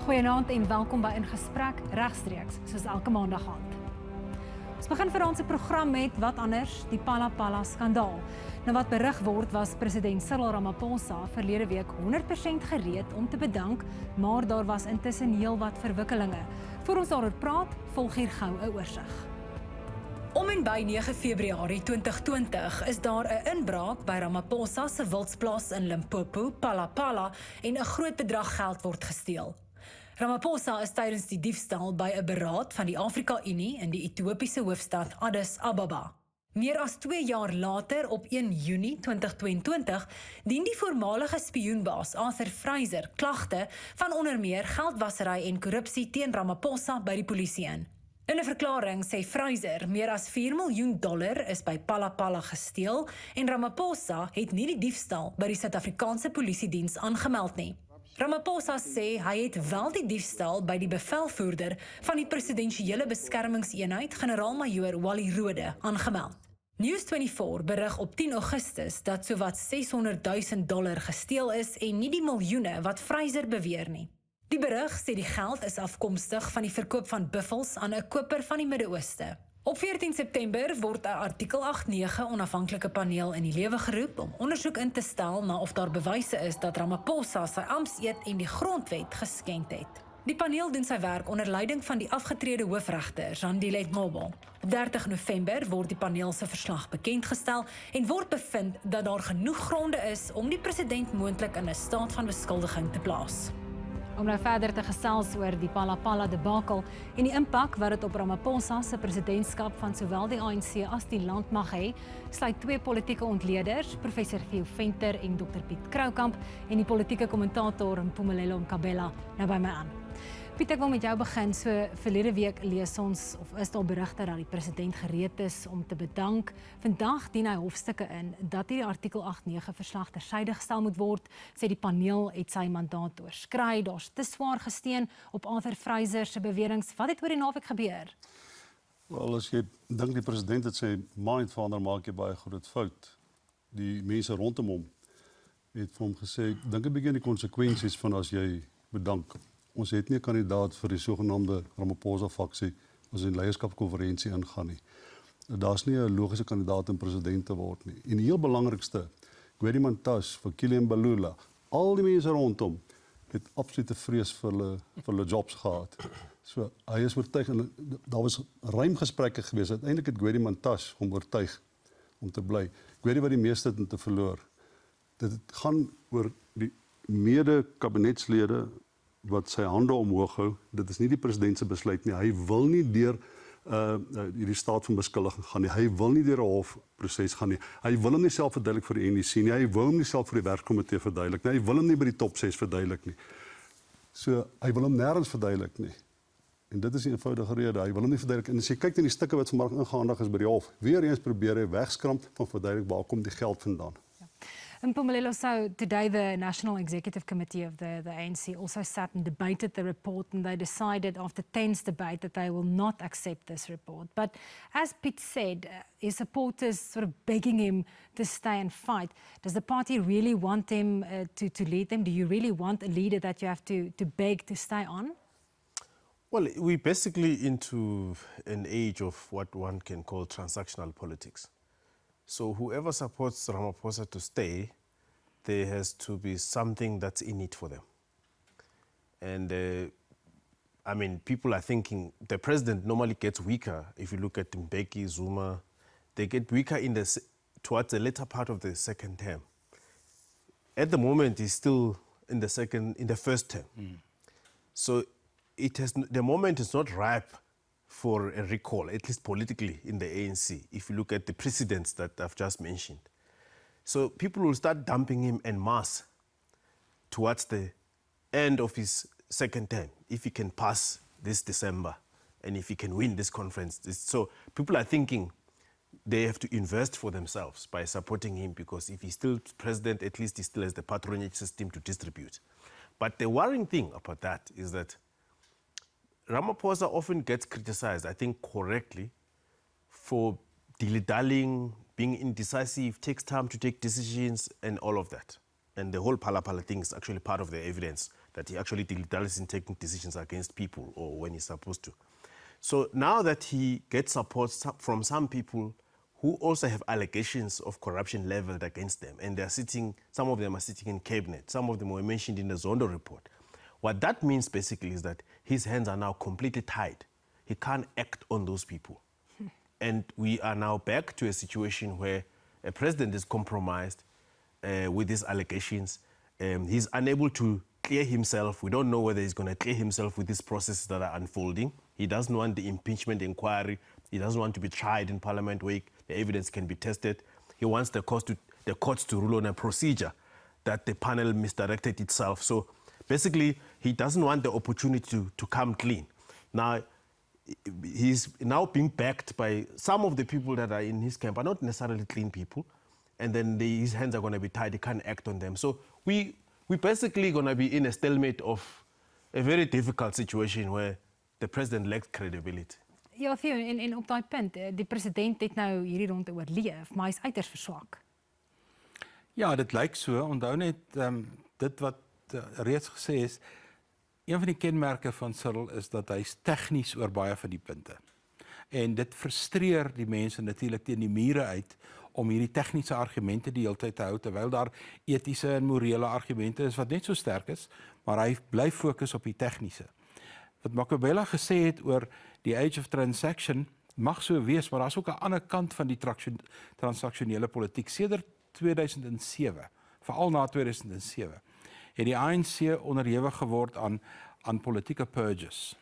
Goeienaand en welkom by In Gesprek regstreeks, soos elke maandag aand. Ons begin vanaand se program met wat anders, die Phala Phala skandaal. Nou wat berig word was president Ramaphosa verlede week 100% gereed om te bedank, maar daar was intussen heelwat verwikkelinge. Voor ons daaroor praat, volg hier gou 'n oorsig. Om en by 9 Februarie 2020 is daar 'n inbraak by Ramaphosa se wildsplaas in Limpopo, Phala Phala, en 'n groot bedrag geld word gesteel. Ramaphosa is tydens die diefstal by 'n beraad van die Afrika-Unie in die Ethiopiese hoofstad Addis Ababa. Meer as 2 jaar later, op 1 Junie 2022, dien die voormalige spioenbaas Arthur Fraser klagte van onder meer geldwasery en korrupsie teen Ramaphosa by die polisie in. In 'n verklaring sê Fraser meer as $4 miljoen is by Phala Phala gesteel en Ramaphosa het nie die diefstal by die Suid-Afrikaanse polisiediens aangemeld nie. Ramaphosa sê hy het wel die diefstal by die bevelvoerder van die presidensiële beskermingseenheid, generaal-majoor Wally Rode, aangemeld. News24 berig op 10 Augustus dat sowat $600,000 gesteel is en nie die miljoene wat Fraser beweer nie. Die berig sê die geld is afkomstig van die verkoop van buffels aan 'n koper van die Midde-Ooste. Op 14 September word 'n artikel 8.9 onafhanklike paneel in die lewe geroep om ondersoek in te stel na of daar bewyse is dat Ramaphosa sy amptseed en die grondwet geskend het. Die paneel doen sy werk onder leiding van die afgetrede hoofregter, Zandile Ngobo. Op 30 November word die paneel se verslag bekendgestel en word bevind dat daar genoeg gronde is om die president moontlik in 'n staat van beskuldiging te plaas. Om nou verder te gesels oor die Phala Phala debakel en die impak wat dit op Ramaphosa se presidentskap van sowel die ANC as die land mag hê, sluit 2 politieke ontleders, Professor Theo Venter en Dr. Piet Croucamp, en die politieke kommentator Mpumelelo Mkhabela nou by my aan. Piet, ek wil met jou begin. So verlede week lees ons, of is daar berigte dat die president gereed is om te bedank. Vandag dien hy hofstukke in dat hierdie artikel 8.9 verslag tersyde gestel moet word, sê die paneel het sy mandaat oorskry, daar's te swaar gesteen op Arthur Fraser se beweringe. Wat het oor die naweek gebeur? Wel, as jy dink die president het sy mind verander, maak jy baie groot fout. Die mense rondom hom het vir hom gesê, dink 'n bietjie aan die konsekwensies van as jy bedank. Ons het nie 'n kandidaat vir die sogenaamde Ramaphosa-faksie as in leierskapskonferensie ingaan nie. Daar's nie 'n logiese kandidaat om president te word nie. En die heel belangrikste, Mantas, vir Kilian Balula, al die mense rondom het absolute vrees vir hulle jobs gehad. So hy is oortuig en daar was ruim gesprekke gewees. Uiteindelik het Mantas hom oortuig om te bly. Wat die meeste het om te verloor. Dit gaan oor die mede-kabinetslede wat sy hande omhoog hou. Dit is nie die president se besluit nie. Hy wil nie deur hierdie staat van beskuldiging gaan nie. Hy wil nie deur 'n hofproses gaan nie. Hy wil hom nie self verduidelik vir die NEC nie. Hy wil hom nie self vir die werkkomitee verduidelik nie. Hy wil hom nie by die top 6 verduidelik nie. So hy wil hom nêrens verduidelik nie. En dit is 'n eenvoudige rede. Hy wil hom nie verduidelik. En as jy kyk na die stukke wat vanmôre ingehandig is by die hof, weer eens probeer hy wegskramp van verduidelik waar kom die geld vandaan. Mpumelelo, so today the National Executive Committee of the ANC also sat and debated the report, and they decided after tense debate that they will not accept this report. But as Piet said, his supporters sort of begging him to stay and fight. Does the party really want him to lead them? Do you really want a leader that you have to beg to stay on? Well, we're basically into an age of what one can call transactional politics. So whoever supports Ramaphosa to stay, there has to be something that's in it for them. And I mean, people are thinking the president normally gets weaker. If you look at Mbeki, Zuma, they get weaker towards the later part of the second term. At the moment, he's still in the first term. So the moment is not ripe for a recall, at least politically in the ANC, if you look at the precedents that I've just mentioned. So people will start dumping him en masse towards the end of his second term, if he can pass this December and if he can win this conference. So people are thinking they have to invest for themselves by supporting him, because if he's still president, at least he still has the patronage system to distribute. But the worrying thing about that is that Ramaphosa often gets criticized, I think correctly, for dilly-dallying, being indecisive, takes time to take decisions and all of that. And the whole Phala Phala thing is actually part of the evidence that he actually delights in taking decisions against people or when he's supposed to. So now that he gets support from some people who also have allegations of corruption leveled against them, and they're sitting, some of them are sitting in kykNET, some of them were mentioned in the Zondo report. What that means basically is that his hands are now completely tied. He can't act on those people. And we are now back to a situation where a president is compromised with these allegations. He's unable to clear himself. We don't know whether he's going to clear himself with these processes that are unfolding. He doesn't want the impeachment inquiry. He doesn't want to be tried in Parliament where the evidence can be tested. He wants the courts to rule on a procedure that the panel misdirected itself. So basically, he doesn't want the opportunity to come clean. Now, he's now being backed by some of the people that are in his camp are not necessarily clean people, and then his hands are going to be tied. He can't act on them. So we're basically going to be in a stalemate of a very difficult situation where the president lacks credibility. Ja, Theo, en op daai punt, die president het nou hierdie ronde oorleef, maar hy's uiters verswak. Ja, dit lyk so. Onthou net dit wat reeds gesê is. Een van die kenmerke van Cyril is dat hy's tegnies oor baie van die punte. En dit frustreer die mense natuurlik teen die mure uit om hierdie tegniese argumente die hele tyd te hou, terwyl daar etiese en morele argumente is wat net so sterk is, maar hy bly fokus op die tegniese. Wat Mkhabela gesê het oor die age of transaction mag so wees, maar daar's ook 'n ander kant van die transaksionele politiek. Sedert 2007, veral na 2007, het die ANC onderhewig geword aan politieke purges.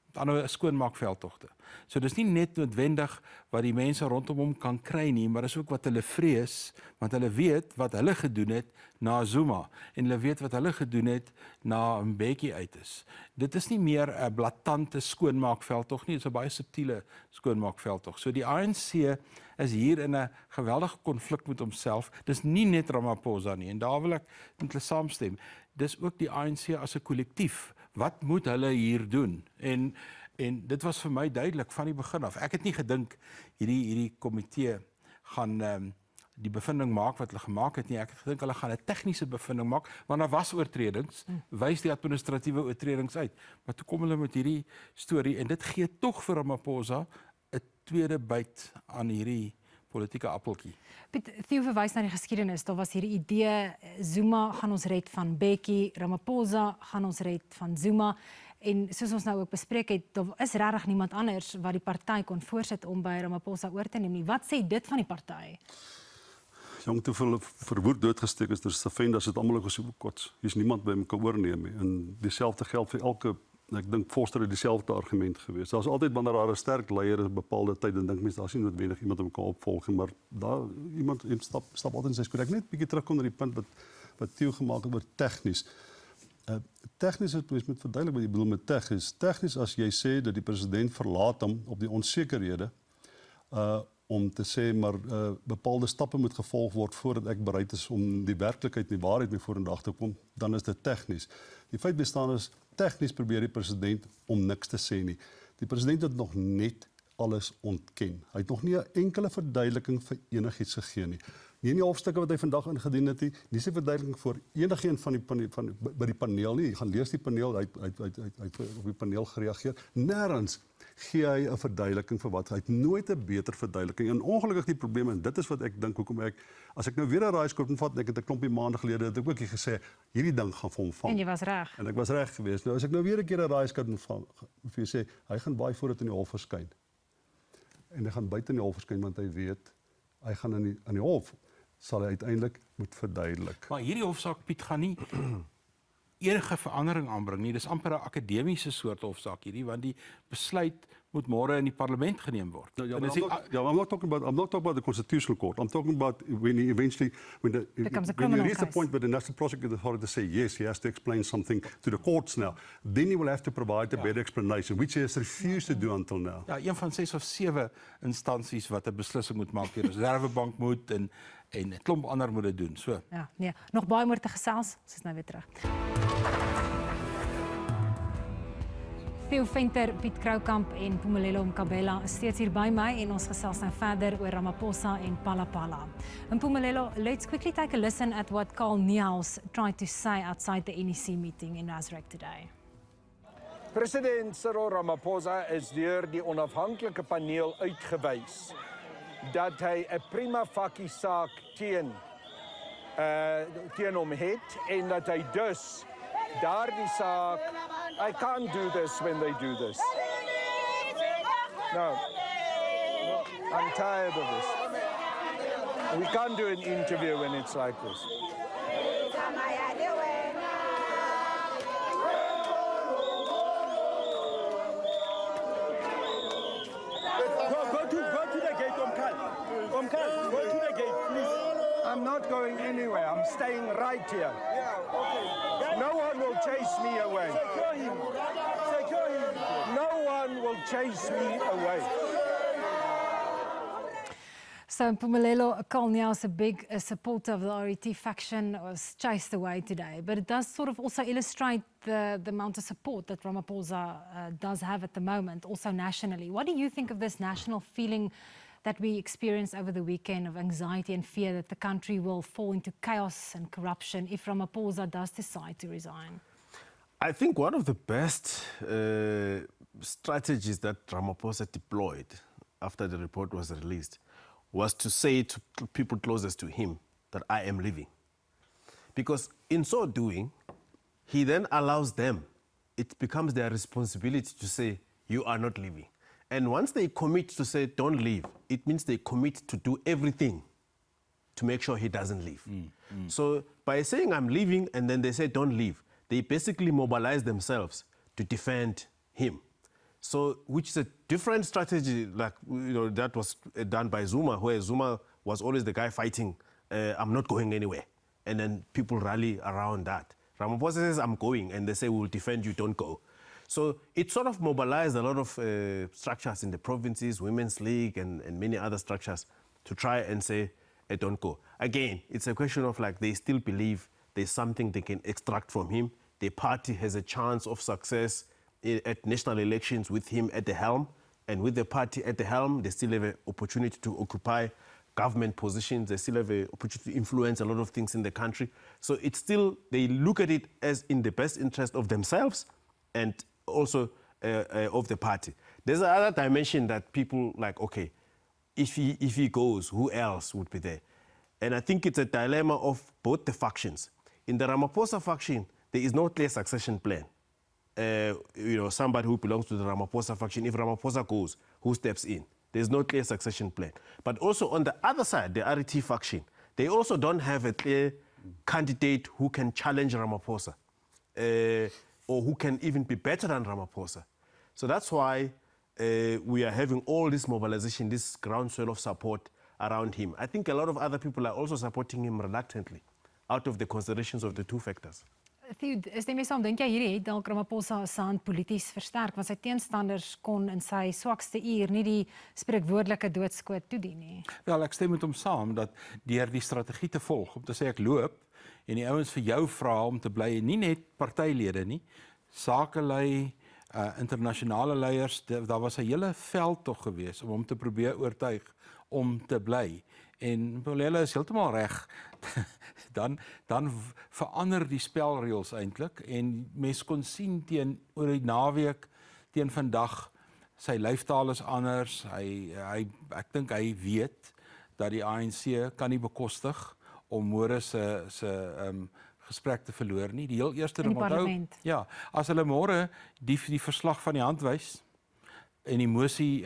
Met ander 'n skoonmaakveldtogte. So dis nie net noodwendig wat die mense rondom hom kan kry nie, maar dis ook wat hulle vrees, want hulle weet wat hulle gedoen het na Zuma en hulle weet wat hulle gedoen het na Mbeki uit is. Dit is nie meer 'n blaatante skoonmaakveldtog nie, dit is 'n baie subtiele skoonmaakveldtog. So die ANC is hier in 'n geweldige konflik met homself. Dis nie net Ramaphosa nie en daar wil ek met hulle saamstem. Dis ook die ANC as 'n kollektief. Wat moet hulle hier doen? En dit was vir my duidelik van die begin af. Ek het nie gedink hierdie komitee gaan die bevinding maak wat hulle gemaak het nie. Ek het gedink hulle gaan 'n tegniese bevinding maak, want daar was oortredings, wys die administratiewe oortredings uit. Maar toe kom hulle met hierdie storie en dit gee tog vir Ramaphosa 'n tweede byt aan hierdie politieke appeltjie. Piet, Theo verwys na die geskiedenis. Daar was hierdie idee, Zuma gaan ons red van Mbeki, Ramaphosa gaan ons red van Zuma. En soos ons nou ook bespreek het, daar is regtig niemand anders wat die party kon voorsit om by Ramaphosa oor te neem nie. Wat sê dit van die party? Jong, te veel verwoed doodgesteek is, dus Savenda sit almal op so kots. Hier's niemand by mekaar oorneem nie. En dieselfde geld vir elke, ek dink Forster het dieselfde argument gewees. Daar's altyd wanneer daar 'n sterk leier is op 'n bepaalde tyd, dan dink mense daar's nie noodwendig iemand om mekaar opvolg nie, maar daar iemand stap altyd in sy skoot. Ek net 'n bietjie terugkom na die punt wat Theo gemaak het oor tegnies. Tegnies het mens moet verduidelik wat jy bedoel met tegnies. Tegnies as jy sê dat die president verlaat hom op die onsekerhede om te sê maar bepaalde stappe moet gevolg word voordat ek bereid is om die werklikheid en die waarheid mee vorendag te kom, dan is dit tegnies. Die feit bestaan is tegnies probeer die president om niks te sê nie. Die president het nog net alles ontken. Hy het nog nie 'n enkele verduideliking vir enigiets gegee nie. Nie in die hofstukke wat hy vandag ingedien het nie sy verduideliking vir enigeen by die paneel nie. Jy gaan lees die paneel, hy het op die paneel gereageer. Nêrens gee hy 'n verduideliking vir wat. Hy het nooit 'n beter verduideliking. En ongelukkig die probleem, en dit is wat ek dink hoekom as ek nou weer 'n raaiskoot moet vat, en ek het 'n klompie maande gelede het ek ook gesê hierdie ding gaan vir hom vang. En jy was reg. En ek was reg geweest. Nou as ek nou weer 'n keer 'n raaiskoot moet vang, vir jy sê hy gaan baie voor dit in die hof verskyn. En hy gaan buite in die hof verskyn want hy weet hy gaan in die hof sal hy uiteindelik moet verduidelik. Maar hierdie hofsaak, Piet, gaan nie enige verandering aanbring nie. Dis amper 'n akademiese soort hofsaak hierdie, want die besluit moet môre in die parlement geneem word. I'm not talking about the constitutional court. I'm talking about when he eventually, when you reach the point where the National Prosecuting Authority say yes, he has to explain something to the courts now. Then he will have to provide a better explanation, which he has refused to do until now. Ja, een van 6 of 7 instansies wat 'n beslissing moet maak. Die Reservebank moet en 'n klomp ander moet dit doen. So. Ja, nee, nog baie meer te gesels. Ons is nou weer terug. Theo Venter, Piet Croucamp en Mpumelelo Mkhabela is steeds hier by my en ons gesels nou verder oor Ramaphosa en Phala Phala. Mpumelelo, let's quickly take a listen at what kykNET tried to say outside the NEC meeting in Nasrec today. President Cyril Ramaphosa is deur die onafhanklike paneel uitgewys dat hy 'n prima facie saak teen hom het en dat hy dus daardie saak, I can't do this when they do this. No, I'm tired of this. We can't do an interview when it's like this. Go to the gate, Omkal, go to the gate, please. I'm not going anywhere. I'm staying right here. Yeah, okay. No one will chase me away. Secure him. Secure him. No one will chase me away. So Mpumelelo, kykNET, a big supporter of the RET faction, was chased away today. But it does sort of also illustrate the amount of support that Ramaphosa does have at the moment, also nationally. What do you think of this national feeling that we experienced over the weekend of anxiety and fear that the country will fall into chaos and corruption if Ramaphosa does decide to resign? I think one of the best strategies that Ramaphosa deployed after the report was released was to say to people closest to him that I am leaving. Because in so doing, he then allows them, it becomes their responsibility to say, you are not leaving. And once they commit to say, don't leave, it means they commit to do everything to make sure he doesn't leave. So by saying I'm leaving and then they say don't leave, they basically mobilize themselves to defend him. So, which is a different strategy, like that was done by Zuma, where Zuma was always the guy fighting, I'm not going anywhere. And then people rally around that. Ramaphosa says, I'm going, and they say, we'll defend you, don't go. So it sort of mobilized a lot of structures in the provinces, Women's League and many other structures to try and say, don't go. Again, it's a question of like they still believe there's something they can extract from him. The party has a chance of success at national elections with him at the helm. And with the party at the helm, they still have an opportunity to occupy government positions. They still have an opportunity to influence a lot of things in the country. So it's still, they look at it as in the best interest of themselves and also of the party. There's another dimension that people like, okay, if he goes, who else would be there? And I think it's a dilemma of both the factions. In the Ramaphosa faction, there is no clear succession plan. Somebody who belongs to the Ramaphosa faction, if Ramaphosa goes, who steps in? There's no clear succession plan. But also on the other side, the RET faction, they also don't have a clear candidate who can challenge Ramaphosa. Or who can even be better than Ramaphosa. So that's why we are having all this mobilization, this groundswell of support around him. I think a lot of other people are also supporting him reluctantly, out of the considerations of the two factors. Theo, is die mee saam, dink jy hierdie het dalk Ramaphosa se hand polities versterk, want sy teenstanders kon in sy swakste uur nie die spreekwoordelike doodskoot toedien nie? Wel, ek stem met hom saam dat deur die strategie te volg, om te sê ek loop, en die ouens vir jou vra om te bly, nie net partylede nie, sakelei, internasionale leiers, daar was 'n hele veldtog geweest om hom te probeer oortuig om te bly. En Mpumelelo is heeltemal reg. dan verander die spelreëls eintlik en mens kon sien oor die naweek teen vandag sy lyfstaal is anders. Ek dink hy weet dat die ANC kan nie bekostig om môre se gesprek te verloor nie. Die heel eerste in die parlement. Ja, as hulle môre die verslag van die hand wys en die mosie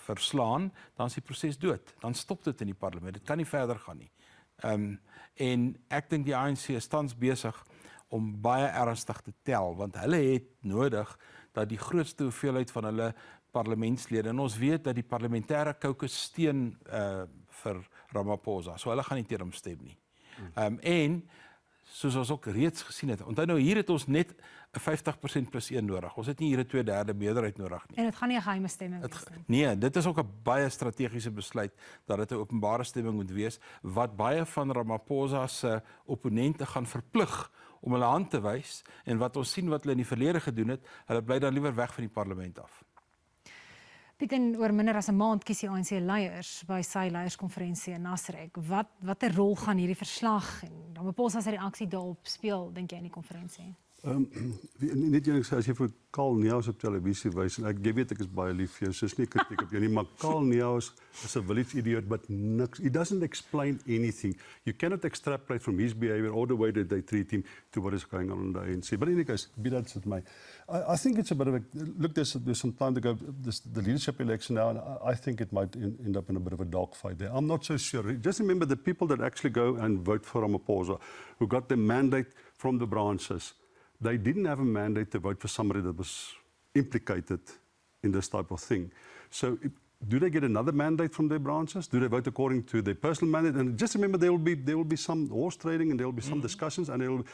verslaan, dan is die proses dood. Dan stop dit in die parlement. Dit kan nie verder gaan nie. En ek dink die ANC is tans besig om baie ernstig te tel, want hulle het nodig dat die grootste hoeveelheid van hulle parlementslede, en ons weet dat die parlementêre caucus steun vir Ramaphosa, so hulle gaan nie teen hom stem nie. En soos ons ook reeds gesien het, onthou nou hier het ons net 'n 50% plus 1 nodig. Ons het nie hier 'n 2/3 meerderheid nodig nie. En dit gaan nie 'n geheime stemming wees nie. Nee, dit is ook 'n baie strategiese besluit dat dit 'n openbare stemming moet wees wat baie van Ramaphosa se opponente gaan verplig om hulle hand te wys en wat ons sien wat hulle in die verlede gedoen het, hulle bly dan liewer weg van die parlement af. Piet, en oor minder as 'n maand kies die ANC leiers by sy leierskonferensie in Nasrek. Watter rol gaan hierdie verslag en Ramaphosa se reaksie daarop speel, dink jy, in die konferensie? Net eerlik sê, as jy vir Karl Neus op televisie wys, en jy weet ek is baie lief vir jou, so is nie kritiek op jou nie, maar Karl Neus is 'n village idiot, but niks, he doesn't explain anything. You cannot extrapolate from his behavior all the way that they treat him to what is going on in the ANC. But in any case, be that as it may, I think it's a bit of a, look, there's some time to go, the leadership election now, and I think it might end up in a bit of a dogfight there. I'm not so sure. Just remember the people that actually go and vote for Ramaphosa, who got the mandate from the branches, they didn't have a mandate to vote for somebody that was implicated in this type of thing. So do they get another mandate from their branches? Do they vote according to their personal mandate? And just remember, there will be some horse trading and there will be some discussions. And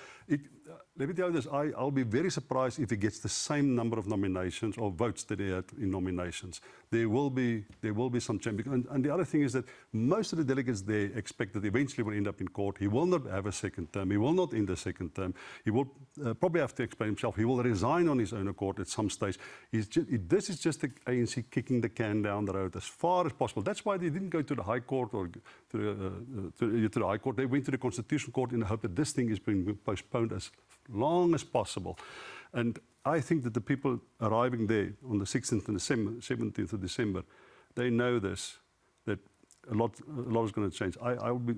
let me tell you this, I'll be very surprised if he gets the same number of nominations or votes that he had in nominations. There will be some change. And the other thing is that most of the delegates there expect that eventually will end up in court. He will not have a second term. He will not end a second term. He will probably have to explain himself. He will resign on his own accord at some stage. This is just the ANC kicking the can down the road as far as possible. That's why they didn't go to the High Court or to the High Court. They went to the Constitutional Court in the hope that this thing is being postponed as long as possible. And I think that the people arriving there on the 16th and 17th of December, they know this, that a lot is going to change.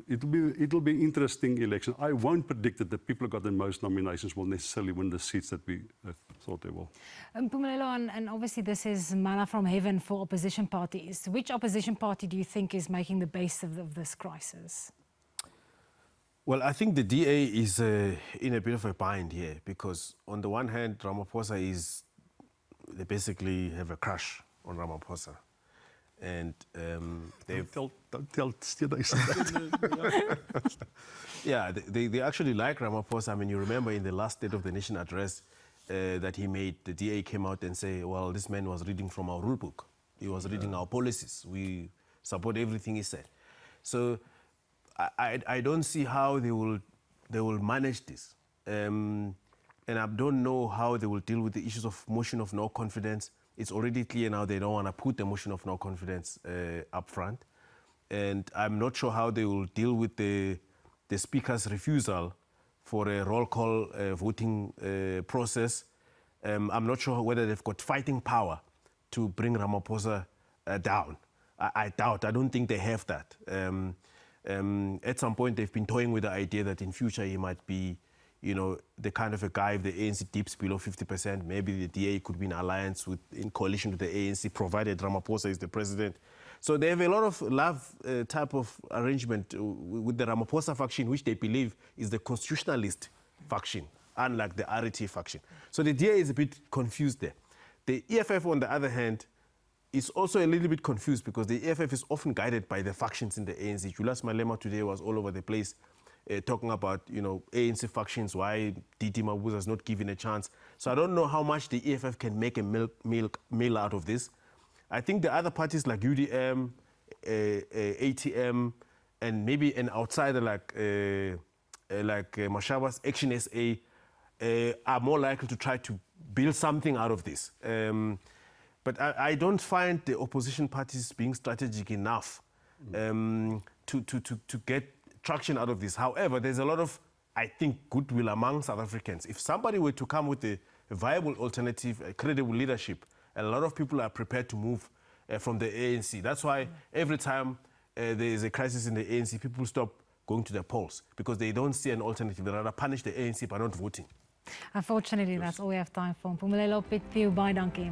It'll be interesting election. I won't predict that the people who got the most nominations will necessarily win the seats that we thought they will. Mpumelelo, and obviously this is manna from heaven for opposition parties. Which opposition party do you think is making the best of this crisis? Well, I think the DA is in a bit of a bind here because on the one hand, Ramaphosa they basically have a crush on Ramaphosa. And don't tell that. Yeah, they actually like Ramaphosa. I mean, you remember in the last State of the Nation address that he made, the DA came out and say, well, this man was reading from our rule book. He was reading our policies. We support everything he said. So I don't see how they will manage this. And I don't know how they will deal with the issues of motion of no confidence. It's already clear now they don't want to put the motion of no confidence up front. And I'm not sure how they will deal with the Speaker's refusal for a roll call voting process. I'm not sure whether they've got fighting power to bring Ramaphosa down. I doubt. I don't think they have that. At some point, they've been toying with the idea that in future he might be, the kind of a guy, if the ANC dips below 50%, maybe the DA could be in alliance in coalition with the ANC, provided Ramaphosa is the president. So they have a lot of love type of arrangement with the Ramaphosa faction, which they believe is the constitutionalist faction, unlike the RT faction. So the DA is a bit confused there. The EFF, on the other hand, is also a little bit confused because the EFF is often guided by the factions in the ANC. Julius Malema today was all over the place talking about, ANC factions, why Didi Mabuza is not given a chance. So I don't know how much the EFF can make a meal out of this. I think the other parties like UDM, ATM, and maybe an outsider like Mashaba's Action SA are more likely to try to build something out of this. But I don't find the opposition parties being strategic enough to get traction out of this. However, there's a lot of, I think, goodwill among South Africans. If somebody were to come with a viable alternative, a credible leadership, a lot of people are prepared to move from the ANC. That's why every time there is a crisis in the ANC, people stop going to the polls because they don't see an alternative. They rather punish the ANC by not voting. Unfortunately, that's all we have time for. Mpumelelo, Piet, Theo, baie dankie.